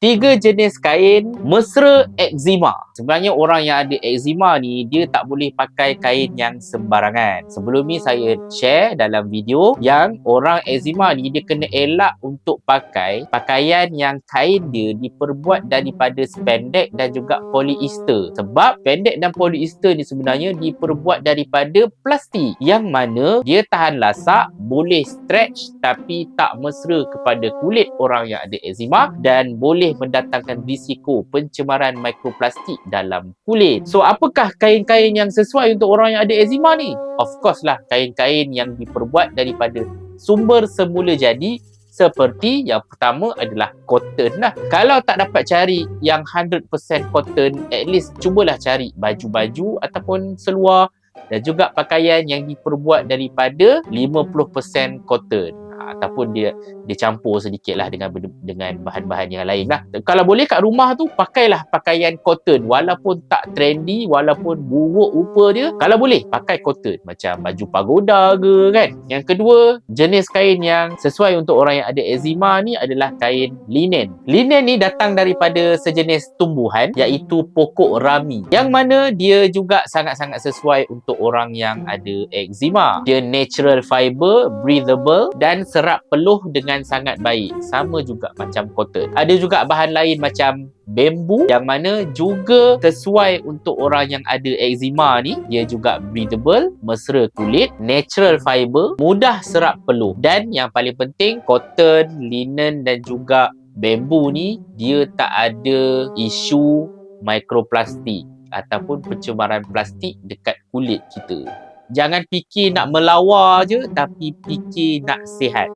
3 jenis kain mesra eczema. Sebenarnya orang yang ada eczema ni, dia tak boleh pakai kain yang sembarangan. Sebelum ni saya share dalam video yang orang eczema ni dia kena elak untuk pakai pakaian yang kain dia diperbuat daripada spandex dan juga polyester. Sebab spandex dan polyester ni sebenarnya diperbuat daripada plastik yang mana dia tahan lasak, boleh stretch tapi tak mesra kepada kulit orang yang ada eczema dan boleh mendatangkan risiko pencemaran mikroplastik dalam kulit. So, apakah kain-kain yang sesuai untuk orang yang ada eczema ni? Of course lah, kain-kain yang diperbuat daripada sumber semula jadi seperti yang pertama adalah cotton lah. Kalau tak dapat cari yang 100% cotton, at least cubalah cari baju-baju ataupun seluar dan juga pakaian yang diperbuat daripada 50% cotton. Ataupun dia campur sedikit lah dengan bahan-bahan yang lain lah. Kalau boleh kat rumah tu, pakailah pakaian cotton. Walaupun tak trendy, walaupun buruk rupa dia, kalau boleh, pakai cotton. Macam baju pagoda ke kan. Yang kedua, jenis kain yang sesuai untuk orang yang ada eczema ni adalah kain linen. Linen ni datang daripada sejenis tumbuhan, iaitu pokok rami. Yang mana dia juga sangat-sangat sesuai untuk orang yang ada eczema. Dia natural fiber, breathable dan serap peluh dengan sangat baik. Sama juga macam cotton. Ada juga bahan lain macam bambu yang mana juga sesuai untuk orang yang ada eczema ni. Dia juga breathable, mesra kulit, natural fiber, mudah serap peluh. Dan yang paling penting, cotton, linen dan juga bambu ni dia tak ada isu mikroplastik ataupun pencemaran plastik dekat kulit kita. Jangan fikir nak melawar je, tapi fikir nak sihat.